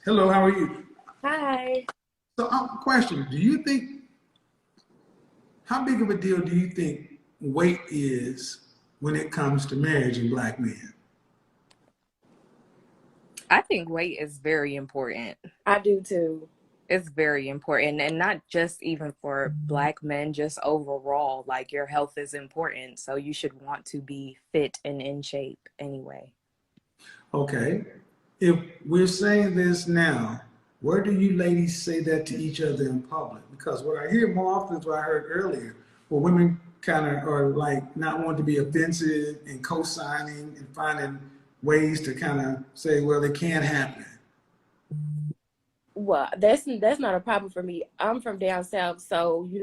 Hello, how are you? Hi. So, question: do you think how big of a deal do you think weight is when it comes to marriage in black men? I think weight is very important. I do too. It's very important, and not just even for black men, just overall. Like your health is important, so you should want to be fit and in shape anyway. Okay, if we're saying this now, where do you ladies say that to each other in public? Because what I hear more often is what I heard earlier, where women kind of are like not wanting to be offensive and co-signing and finding ways to kind of say, well, it can't happen. Well, that's not a problem for me. I'm from down south, so we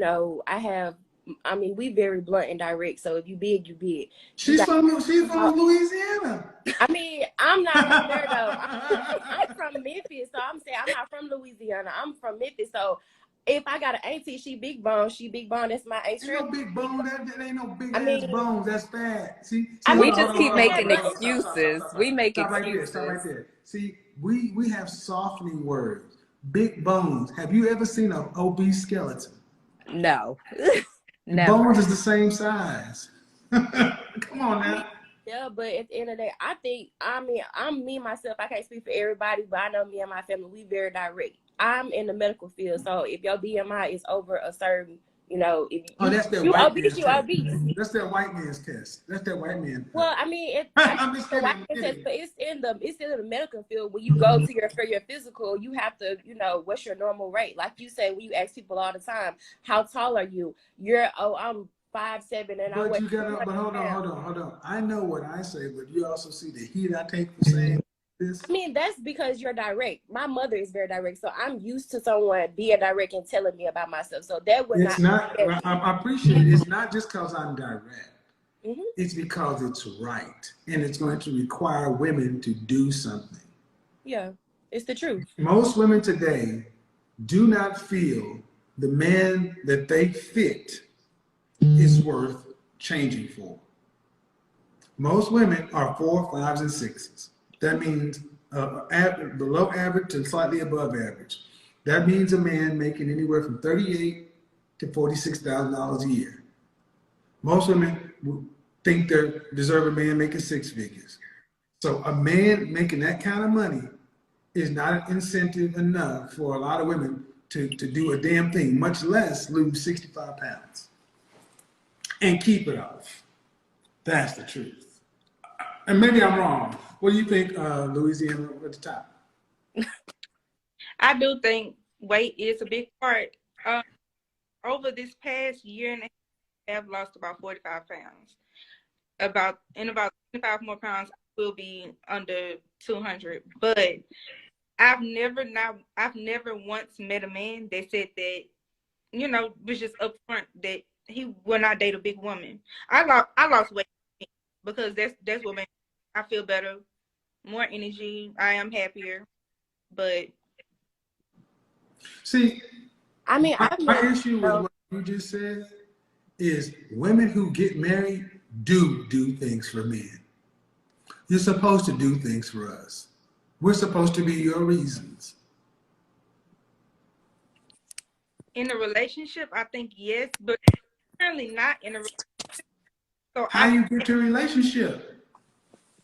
very blunt and direct. So if you big, you big. You got. She's from Louisiana. I'm not from there though. I'm from Memphis, so I'm saying I'm not from Louisiana. I'm from Memphis, so if I got an auntie, she big bone. She big bone. That's my Ain't no extra. big bone. That ain't no big I ass mean, bones. That's fat. See, I hold We mean, on, hold just on, hold keep on, hold on, yeah, making hold but on, stop, stop, stop, excuses. stop, We stop. make Stop right there. Stop excuses. right there. See, we have softening words. Big bones. Have you ever seen an obese skeleton? No, The bones never. is the same size. Come on I mean, now. yeah, but at the end of the day, I'm me myself. I can't speak for everybody, but I know me and my family, we very direct. I'm in the medical field, so if your BMI is over a certain, if Oh, that's that you white obese, man's you test. obese. That's that white man's test. That's that white man. Well, I know I'm just the kidding. white I'm man says, kidding. but it's in the medical field. When you go to for your physical, you have to, what's your normal rate? Like you say, when you ask people all the time, how tall are you? I'm 5'7" and I But weigh you gotta, 200 but hold on, pounds. hold on, hold on. I know what I say, but you also see the heat I take for saying this. That's because you're direct. My mother is very direct, so I'm used to someone being direct and telling me about myself. So that would It's not. not, I appreciate it. It's not just because I'm direct. Mm-hmm. It's because it's right. And it's going to require women to do something. Yeah, it's the truth. Most women today do not feel the man that they fit is worth changing for. Most women are 4, 5s, and 6s. That means below average to slightly above average. That means a man making anywhere from $38,000 to $46,000 a year. Most women think they deserve a man making 6 figures. So a man making that kind of money is not an incentive enough for a lot of women to do a damn thing, much less lose 65 pounds and keep it off. That's the truth. And maybe I'm wrong. What do you think, Louisiana at the top? I do think weight is a big part. Uh, Over this past year and a half, I've lost about 45 pounds. About 25 more pounds, I will be under 200. But I've never once met a man that said that, was just upfront that he will not date a big woman. I lost weight because that's what made I feel better, more energy. I am happier. But See, I've my met. issue with what you just said is women who get married do things for men. You're supposed to do things for us. We're supposed to be your reasons. in a relationship, I think yes, but currently not in a relationship. So How do you get to a relationship?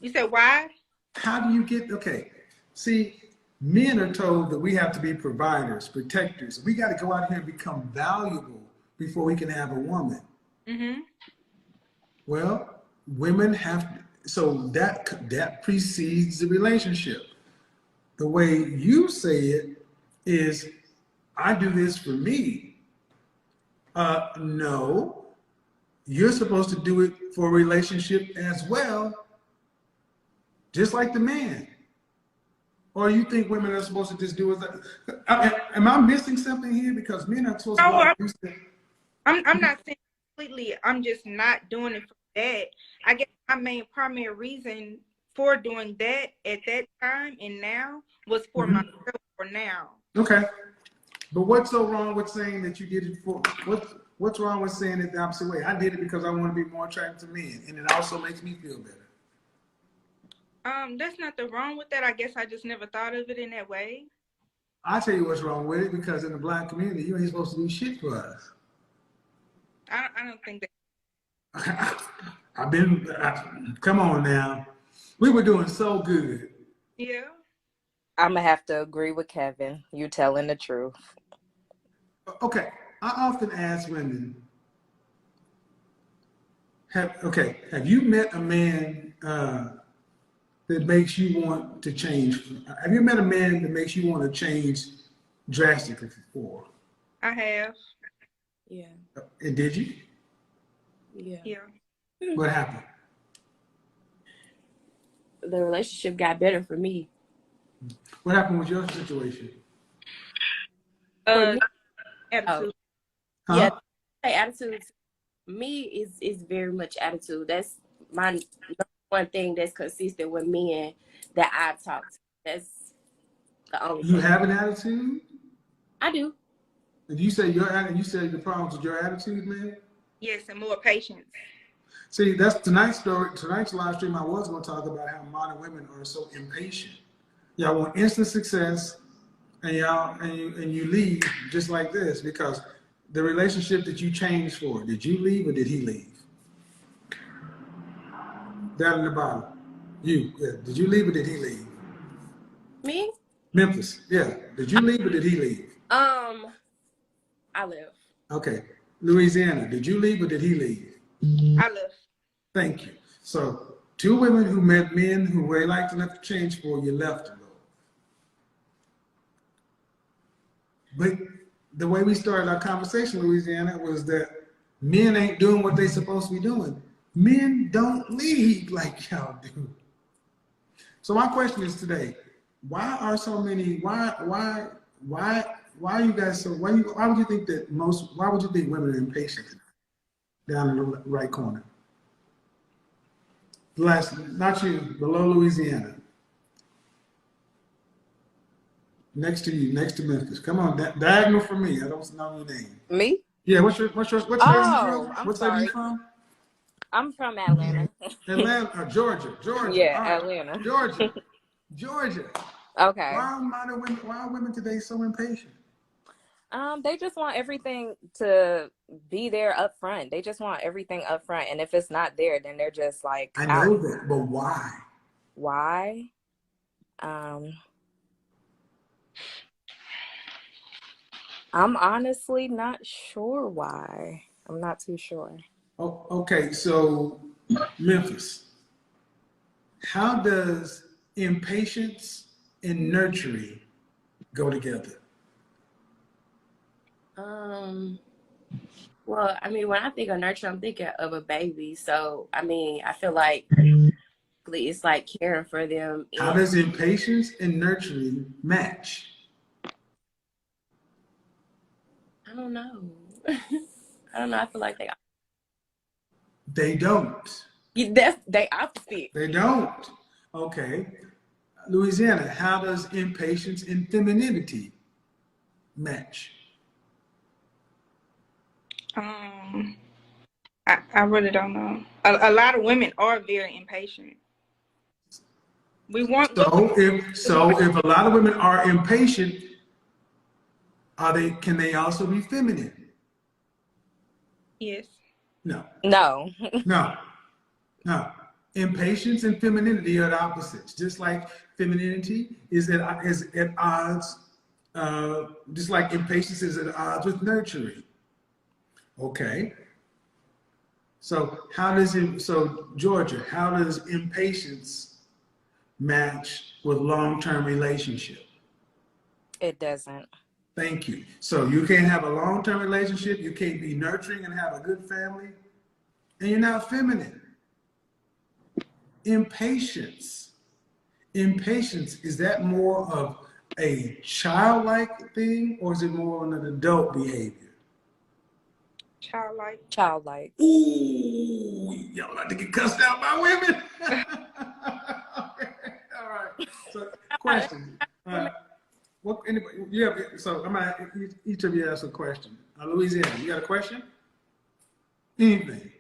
you said why? How do you get, okay, see, men are told that we have to be providers, protectors. We got to go out here and become valuable before we can have a woman. Mm-hmm. Well, women have, so that precedes the relationship. The way you say it is, I do this for me. No, you're supposed to do it for a relationship as well, just like the man. Or you think women are supposed to just do it? Am I missing something here? Because men are supposed to go No, out I'm, and do stuff. I'm not saying completely. I'm just not doing it for that. I guess my main primary reason for doing that at that time and now was for Mhm. myself for now. Okay, but what's so wrong with saying that you did it for what's wrong with saying it the opposite way? I did it because I want to be more attractive to men, and it also makes me feel better. There's nothing wrong with that. I guess I just never thought of it in that way. I'll tell you what's wrong with it, because in the black community, you ain't supposed to do shit for us. I don't think that. Come on now. We were doing so good. Yeah. I'm gonna have to agree with Kevin. You telling the truth. Okay, I often ask women, have you met a man that makes you want to change? Have you met a man that makes you want to change drastically before? I have. Yeah. And did you? Yeah. Yeah. What happened? The relationship got better for me. What happened with your situation? For me, Attitude. Huh? yeah, say attitude. Me is very much attitude. That's my number one thing that's consistent with men that I talk to. That's the only You thing. have an attitude? I do. And you said the problems with your attitude, man? Yes, and more patience. See, that's tonight's story. Tonight's live stream, I was going to talk about how modern women are so impatient. Y'all want instant success, and you leave just like this, because the relationship that you changed for, did you leave or did he leave? Down in the bottom. Did you leave or did he leave? Me? Memphis, yeah. Did you leave or did he leave? I live. Okay. Louisiana, did you leave or did he leave? I left. Thank you. So, two women who met men who they liked enough to change for, you left them. But the way we started our conversation, Louisiana, was that men ain't doing what they supposed to be doing. Men don't lead like y'all do. So my question is today, why are so many, why are you guys so, why would you think women are impatient down in the right corner? Last, not you, below Louisiana. Next to you, next to Memphis. Come on, diagonal for me. I don't know your name. Me? Yeah, what state are you from? I'm What state are you sorry. from? I'm from Atlanta. Atlanta, Georgia. Yeah, All right. Atlanta. Georgia. Okay. Why are women today so impatient? They just want everything to be there up front. They just want everything up front. And if it's not there, then they're just like I out. know that, but why? Why? I'm honestly not sure why. I'm not too sure. Oh, okay, so Memphis, how does impatience and nurturing go together? Well, I mean, when I think of nurture, I'm thinking of a baby. So, I mean, I feel like it's like caring for them. How does impatience and nurturing match? I don't know. I don't know. I feel like They don't. they opposite. They don't. Okay. Louisiana, how does impatience and femininity match? I really don't know. A lot of women are very impatient. We want If a lot of women are impatient, can they also be feminine? Yes. No. No. No. Impatience and femininity are the opposites. Just like femininity is at odds, just like impatience is at odds with nurturing. Okay. So Georgia, how does impatience match with long-term relationship? It doesn't. Thank you. So you can't have a long-term relationship, you can't be nurturing and have a good family, and you're not feminine. Impatience, is that more of a childlike thing, or is it more of an adult behavior? Childlike. Ooh, y'all like to get cussed out by women? All right. So, question. So I'm gonna each of you ask a question. Louisiana, you got a question? Anything?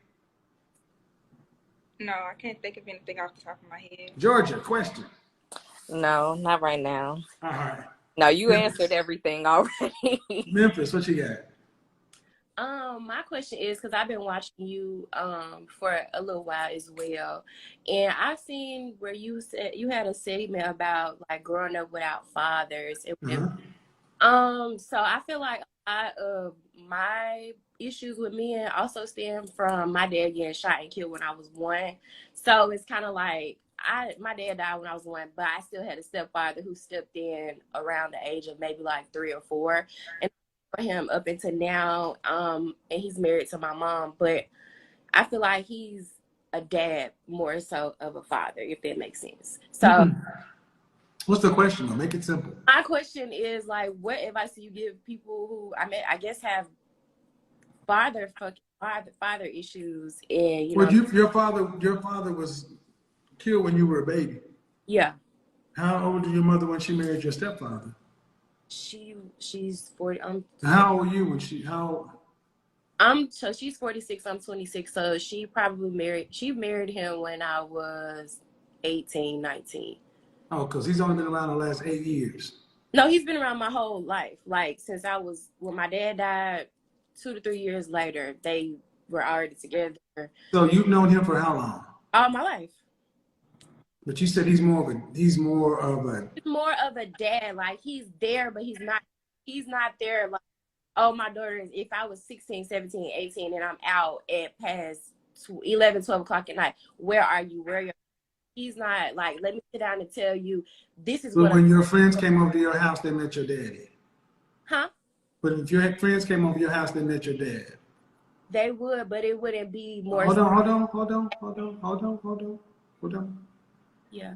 No, I can't think of anything off the top of my head. Georgia, question. No, not right now. All right. No, you answered Memphis. everything already. Memphis, what you got? My question is because I've been watching you for a little while as well, and I've seen where you said you had a segment about like growing up without fathers and whatever. Uh-huh. So I feel like a lot of my issues with men also stem from my dad getting shot and killed when I was 1. So it's kind of like my dad died when I was 1, but I still had a stepfather who stepped in around the age of maybe like 3 or 4, and for him up until now. And he's married to my mom, but I feel like he's a dad more so of a father, if that makes sense. So What's the question though? Make it simple. my question is like, what advice do you give people who I guess have father issues and Well, your father was killed when you were a baby. yeah, How old was your mother when she married your stepfather? she's 40. How old were you when So she's 46. I'm 26. So she married him when I was 18, 19. Oh, because he's only been around the last 8 years. No, he's been around my whole life. Like since when my dad died, 2 to 3 years later, they were already together So you've known him for how long? all my life. But you said he's more of a He's more of a dad. Like he's there, but he's not there. Like, oh, my daughter is, if I was 16, 17, 18, and I'm out at past 11, 12 o'clock at night, where are you? Where are you? He's not like, let me sit down and tell you, this is But what I'm, when your friends came over to your house, they met your daddy. huh? But if your friends came over to your house, they met your dad. They would, but it wouldn't be more. Hold on. Yeah.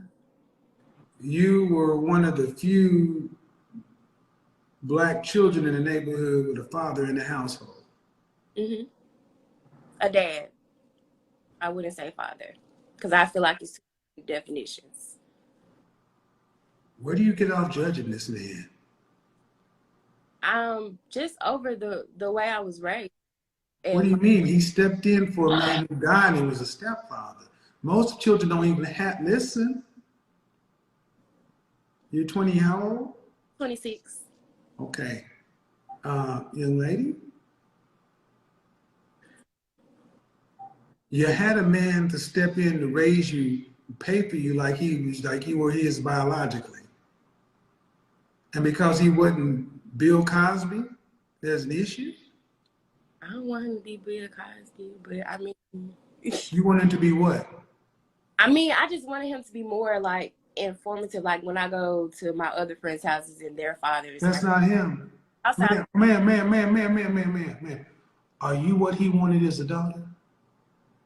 You were one of the few black children in the neighborhood with a father in the household. Mm-hmm. A dad. I wouldn't say father, because I feel like it's two definitions. Where do you get off judging this man? Just over the way I was raised. What do And you mean? He stepped in for a man who died and was a stepfather. Most children don't even have, listen. You're 20, how old? 26. Okay. Young lady, you had a man to step in to raise you, pay for you like you were his biologically. And because he wasn't Bill Cosby, there's an issue? I don't want him to be Bill Cosby, but I mean, You want him to be what? I just wanted him to be more like informative. Like when I go to my other friends' houses and their fathers. That's not him. Outside. Man. Are you what he wanted as a daughter?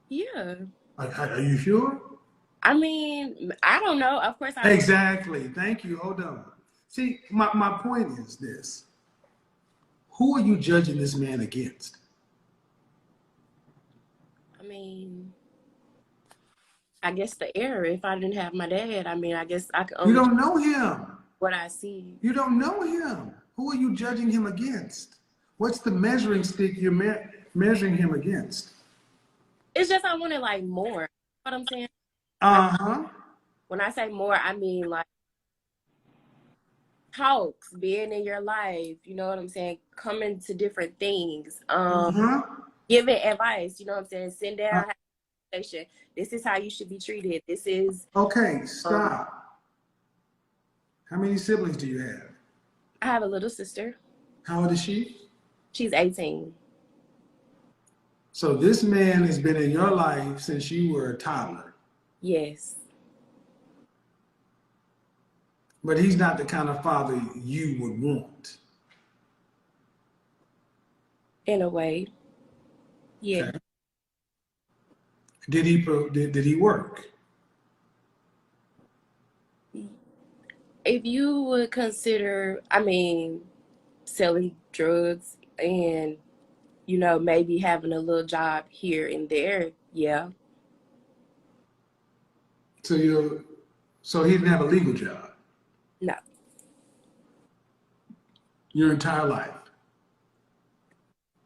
Yeah. Are you sure? I mean, I don't know. Of course, I. Exactly. Thank you. Hold on. See, my point is this. Who are you judging this man against? I mean, I guess the error. If I didn't have my dad, I guess I could You only don't know him. what I see. You don't know him. Who are you judging him against? What's the measuring stick you're measuring him against? It's just I wanted like more. You know what I'm saying? Uh-huh. When I say more, I mean like talks, being in your life. You know what I'm saying? Coming to different things. Uh-huh. Giving advice. You know what I'm saying? Sit down, have a conversation. This is how you should be treated. This is. Okay, stop. How many siblings do you have? I have a little sister. How old is she? She's 18. So this man has been in your life since you were a toddler. Yes. But he's not the kind of father you would want. In a way. Yeah. Okay. Did he work? If you would consider, selling drugs and, maybe having a little job here and there, yeah. So he didn't have a legal job No. your entire life?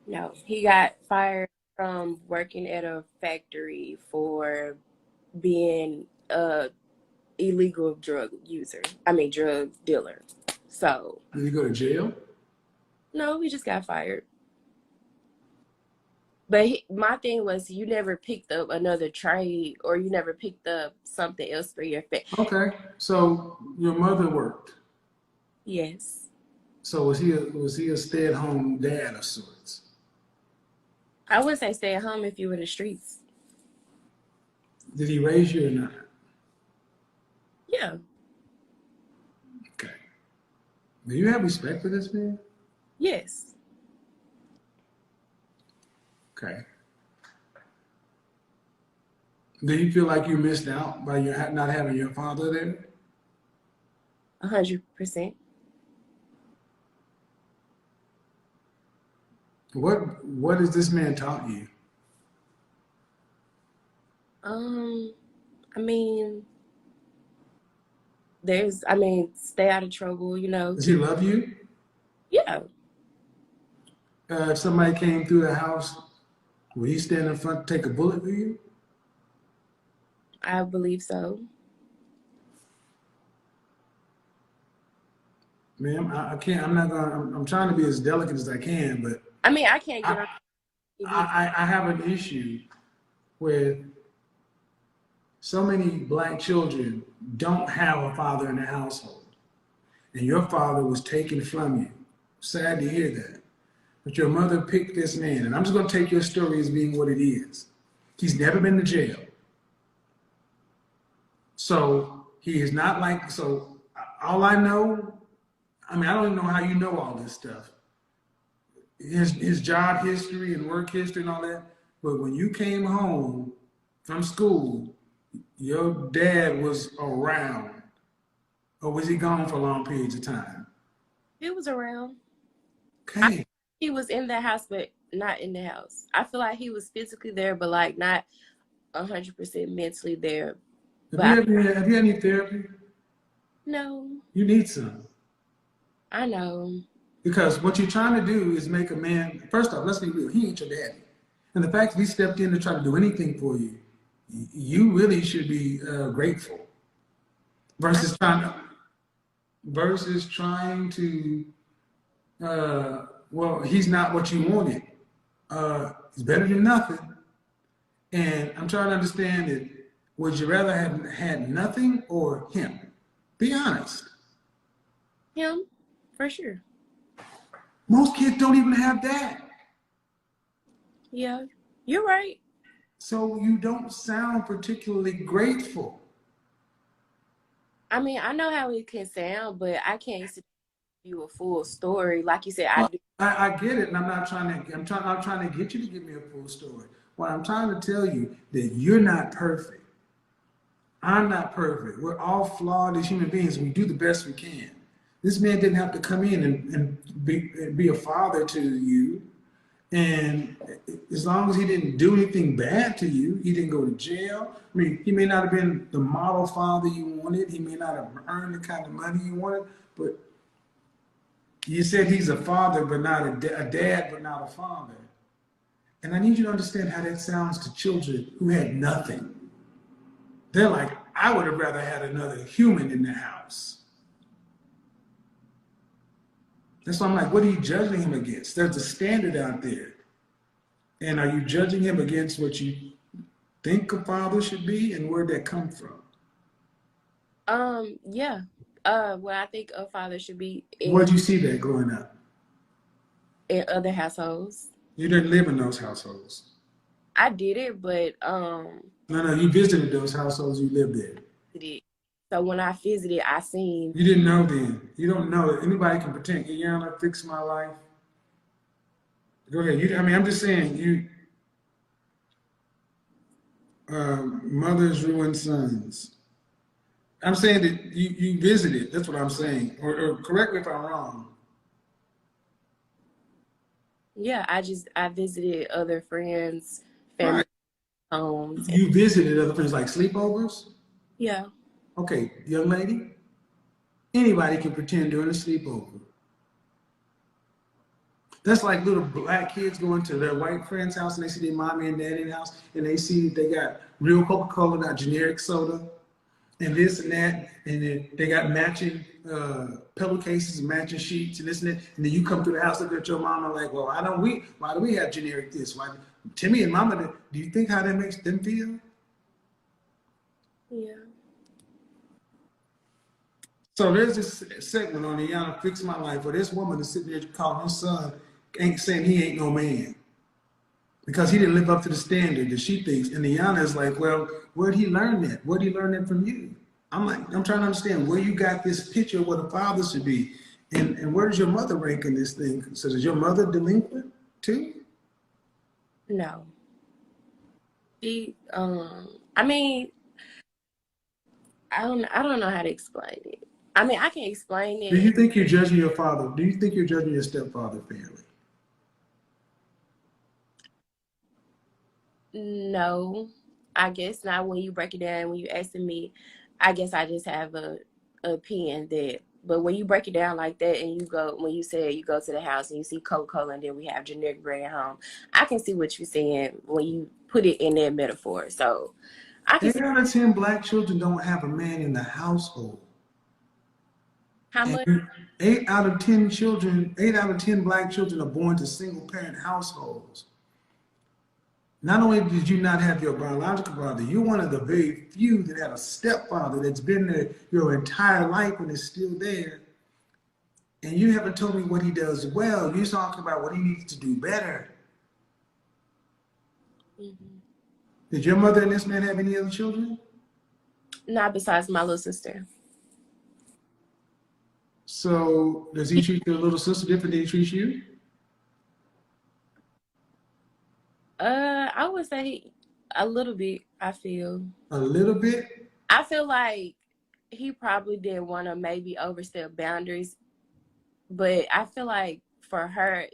No. He got fired from working at a factory for being a illegal drug user. Drug dealer. So Did he go to jail? no, he just got fired. But my thing was, you never picked up another trade, or you never picked up something else for your family. Okay, so your mother worked. Yes. So was he a stay-at-home dad of sorts? I would say stay at home if you were in the streets. Did he raise you or not? Yeah. Okay. Do you have respect for this man? Yes. Okay. Do you feel like you missed out by not having your father there? 100%. What has this man taught you? I mean, stay out of trouble, you know. Does he love you? Yeah. If somebody came through the house, will he stand in front and take a bullet for you? I believe so. Ma'am, I can't. I'm not gonna. I'm trying to be as delicate as I can, but I mean, I can't get on. I have an issue with so many black children don't have a father in the household, and your father was taken from you. Sad to hear that. But your mother picked this man, and I'm just going to take your story as being what it is. He's never been to jail. So he is not like, so all I know, I mean, I don't even know how you know all this stuff. His job history and work history and all that. But when you came home from school, your dad was around. Or was he gone for long periods of time? He was around. Okay. He was in the house, but not in the house. I feel like he was physically there, but like not 100% mentally there. Have you had any therapy? No. You need some. I know. Because what you're trying to do is make a man, first off, let's be real, he ain't your daddy. And the fact that he stepped in to try to do anything for you, you really should be grateful. Versus trying to, well, he's not what you wanted. He's better than nothing. And I'm trying to understand it. Would you rather have had nothing or him? Be honest. Him, for sure. Most kids don't even have that. Yeah, you're right. So you don't sound particularly grateful. I mean, I know how it can sound, but I can't give you a full story. Like you said, I do. I get it, and I'm trying to get you to give me a full story. What I'm trying to tell you that you're not perfect. I'm not perfect. We're all flawed as human beings. We do the best we can. This man didn't have to come in and be a father to you. And as long as he didn't do anything bad to you, he didn't go to jail. I mean, he may not have been the model father you wanted. He may not have earned the kind of money you wanted. But you said he's a father, but not a dad, but not a father. And I need you to understand how that sounds to children who had nothing. They're like, I would have rather had another human in the house. That's why I'm like, what are you judging him against? There's a standard out there. And are you judging him against what you think a father should be, and where'd that come from? Yeah. What I think a father should be Where'd you see that growing up? In other households. You didn't live in those households. I did it, but No, you visited those households, you lived there. So when I visited, I seen. You didn't know then. You don't know. Anybody can pretend. Yana, fix my life. Go ahead. I'm just saying, mothers ruin sons. I'm saying that you visited. That's what I'm saying. Or correct me if I'm wrong. Yeah, I visited other friends, family homes. You visited other friends, like sleepovers? Yeah. Okay, young lady, anybody can pretend during a sleepover. That's like little black kids going to their white friend's house and they see their mommy and daddy in the house and they see they got real Coca-Cola, not generic soda. and this and that, and then they got matching pillowcases and matching sheets and this and that, and then you come to the house, look at your mama like, well, why do we have generic this? Why, Timmy and Mama, do you think how that makes them feel? Yeah. So there's this segment on the Yana Fix My Life where this woman is sitting there calling her son, ain't saying he ain't no man because he didn't live up to the standard that she thinks. And the Yana is like, well, where'd he learn that? Where'd he learn that from you? I'm trying to understand where you got this picture of what a father should be. And where does your mother rank in this thing? So is your mother delinquent too? No. She, I mean, I don't know how to explain it. I mean, I can explain Do you it. think you're judging your father? Do you think you're judging your stepfather fairly? No, I guess not. When you break it down, when you asking me, I guess I just have a opinion that. But when you break it down like that, and when you say you go to the house and you see Coca-Cola, and then we have generic bread at home, I can see what you're saying when you put it in that metaphor. So I can 8 see out of 10 black children don't have a man in the household. how much. And 8 out of 10 children, 8 out of 10 black children are born to single parent households. Not only did you not have your biological father, you're one of the very few that had a stepfather that's been there your entire life and is still there. And you haven't told me what he does well. You're talking about what he needs to do better. Mm-hmm. Did your mother and this man have any other children? Not besides my little sister. So does he treat your little sister different than he treats you? I would say a little bit. A little bit? I feel like he probably didn't want to maybe overstep boundaries, but I feel like for her,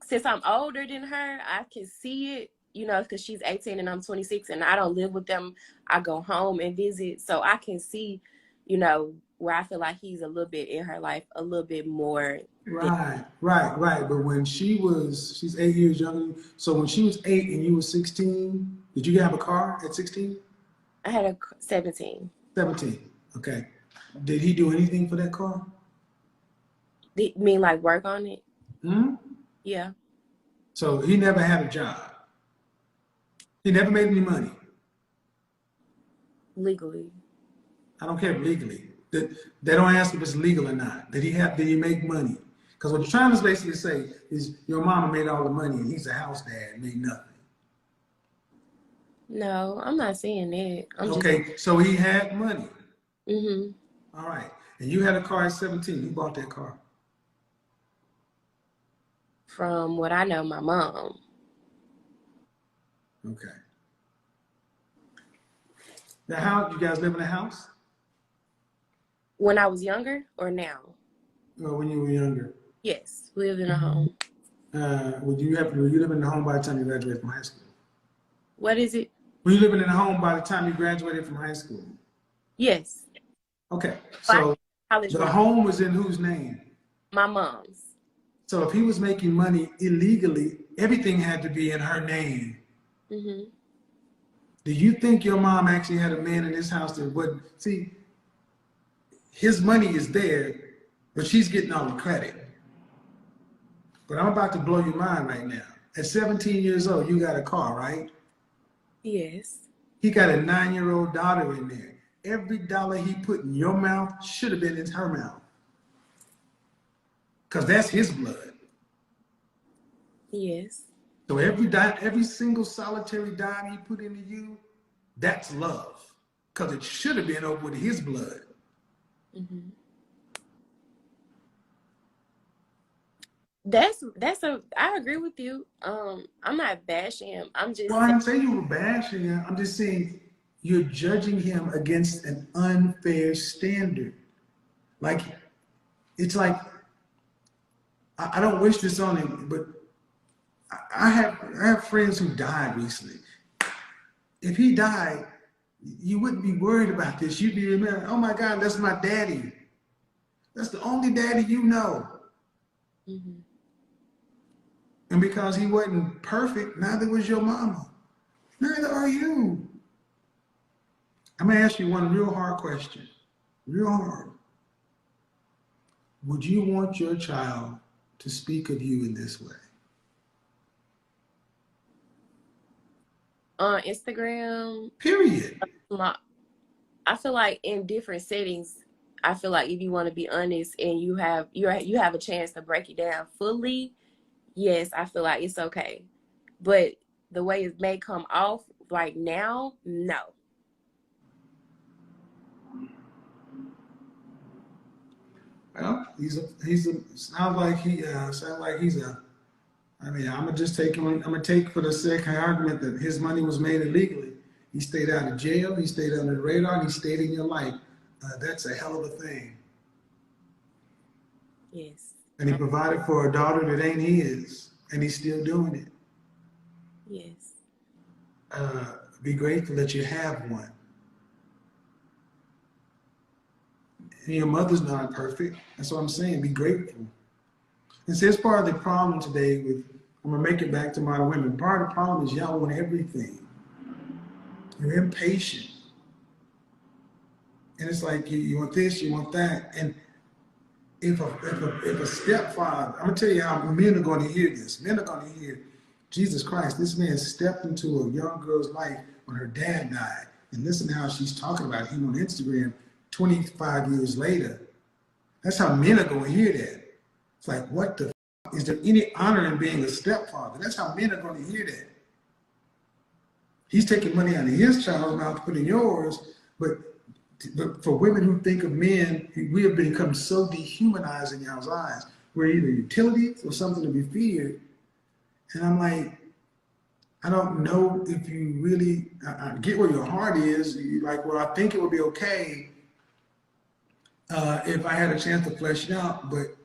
since I'm older than her, I can see it, because she's 18 and I'm 26 and I don't live with them. I go home and visit. So I can see, where I feel like he's a little bit in her life, a little bit more. Right. But when she's 8 years younger. So when she was 8 and you were 16, did you have a car at 16? I had a 17. 17. Okay. Did he do anything for that car? You mean like work on it? Hmm? Yeah. So he never had a job. He never made any money. Legally. I don't care legally. They don't ask if it's legal or not. Did he make money? Because what you're trying to basically say is your mama made all the money and he's a house dad and made nothing. No, I'm not saying that. Okay, so he had money. Mm-hmm. All right. And you had a car at 17. Who bought that car? From what I know, my mom. Okay. Now, how you guys live in a house? When I was younger or now? Or when you were younger? Yes, we lived in a home. Were you living in a home by the time you graduated from high school? What is it? Were you living in a home by the time you graduated from high school? Yes. Okay. So the home was in whose name? My mom's. So if he was making money illegally, everything had to be in her name. Mm-hmm. Do you think your mom actually had a man in this house that would see? His money is there, but she's getting all the credit. But I'm about to blow your mind right now. At 17 years old, you got a car, right? Yes. He got a 9-year-old daughter in there. Every dollar he put in your mouth should have been in her mouth. Because that's his blood. Yes. So every single solitary dime he put into you, that's love. Because it should have been over with his blood. Mm-hmm. I agree with you. I'm not bashing him. I'm just Well, I didn't say you were bashing him. I'm just saying you're judging him against an unfair standard. Like, it's like, I don't wish this on him, but I have friends who died recently. If he died, you wouldn't be worried about this. You'd be remembering, oh my God, that's my daddy. That's the only daddy you know. Mm-hmm. And because he wasn't perfect, neither was your mama. Neither are you. I'm gonna ask you one real hard question. Real hard. Would you want your child to speak of you in this way? On Instagram, Period. I feel like in different settings, I feel like if you want to be honest and you have a chance to break it down fully, yes, I feel like it's okay. But the way it may come off right now, no. Well, sounds like he's a, I mean, I'm gonna take for the sake of argument that his money was made illegally. He stayed out of jail, he stayed under the radar, and he stayed in your life. That's a hell of a thing. Yes. And he provided for a daughter that ain't his, and he's still doing it. Yes. Be grateful that you have one. And your mother's not perfect. That's what I'm saying. Be grateful. And see, it's part of the problem today with, I'm gonna make it back to modern women. Part of the problem is y'all want everything. You're impatient. And it's like you want this, you want that. And if a stepfather, I'm gonna tell you how men are gonna hear this. Men are gonna hear, Jesus Christ, this man stepped into a young girl's life when her dad died. And listen to how she's talking about him on Instagram 25 years later. That's how men are gonna hear that. It's like, what the f-? Is there any honor in being a stepfather? That's how men are gonna hear that. He's taking money out of his child's mouth to put in yours, but for women who think of men, we have become so dehumanized in y'all's eyes. We're either utilities or something to be feared. And I'm like, I don't know if you really, I get where your heart is. You're like, well, I think it would be okay if I had a chance to flesh it out, but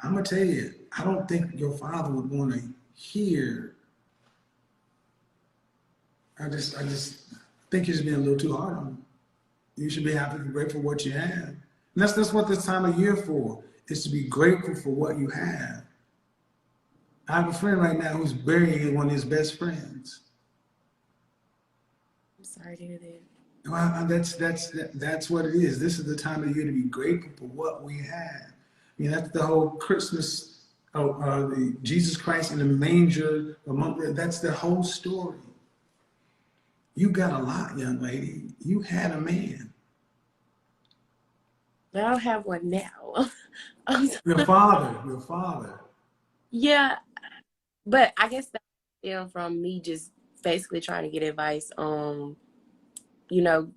I'm gonna tell you, I don't think your father would want to hear. I just think you're just being a little too hard on him. You should be happy and grateful for what you have. And that's what this time of year for, is to be grateful for what you have. I have a friend right now who's burying one of his best friends. I'm sorry to hear that. Well, that's what it is. This is the time of year to be grateful for what we have. I mean, that's the whole Christmas, the Jesus Christ in the manger. That's the whole story. You got a lot, young lady. You had a man. But I don't have one now. Your father. Yeah, but I guess that stemmed from me just basically trying to get advice on,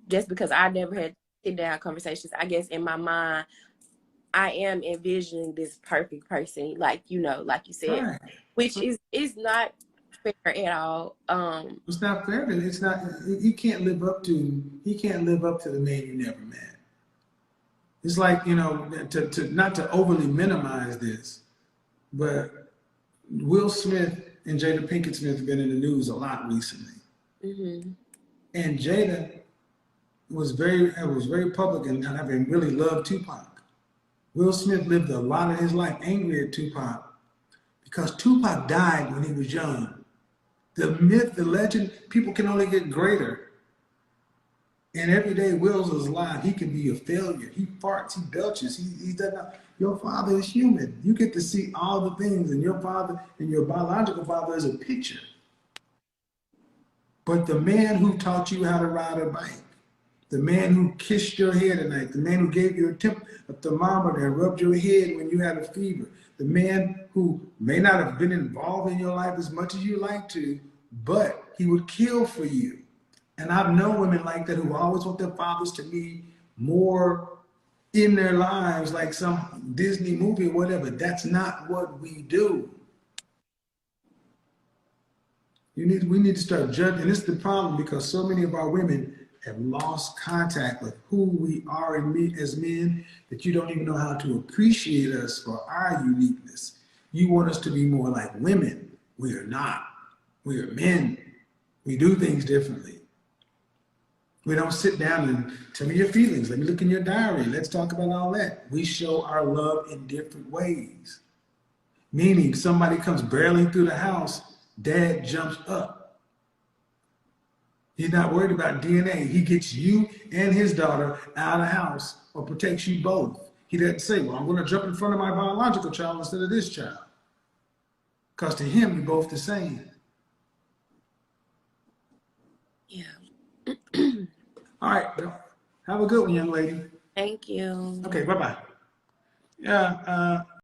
just because I never had sit down conversations. I guess in my mind, I am envisioning this perfect person, like you said, Right. which is not fair at all. It's not fair. It's not. He can't live up to the man you never met. It's like, to not to overly minimize this, but Will Smith and Jada Pinkett Smith have been in the news a lot recently. Mm-hmm. And Jada was very public in having really loved Tupac. Will Smith lived a lot of his life angry at Tupac because Tupac died when he was young. The myth, the legend, people can only get greater. And every day Will's is alive, he can be a failure. He farts, he belches, he does not. Your father is human. You get to see all the things, and your father and your biological father is a picture. But the man who taught you how to ride a bike, the man who kissed your head at night, the man who gave you a thermometer and rubbed your head when you had a fever, the man who may not have been involved in your life as much as you like to, but he would kill for you. And I've known women like that who always want their fathers to be more in their lives, like some Disney movie or whatever. That's not what we do. We need to start judging. And this is the problem, because so many of our women have lost contact with who we are as men, that you don't even know how to appreciate us for our uniqueness. You want us to be more like women. We are not. We are men. We do things differently. We don't sit down and tell me your feelings. Let me look in your diary. Let's talk about all that. We show our love in different ways. Meaning, somebody comes barreling through the house, dad jumps up. He's not worried about DNA. He gets you and his daughter out of the house or protects you both. He doesn't say, well, I'm going to jump in front of my biological child instead of this child. Because to him, you're both the same. Yeah. All right. Well, have a good one, young lady. Thank you. Okay, bye-bye. Yeah.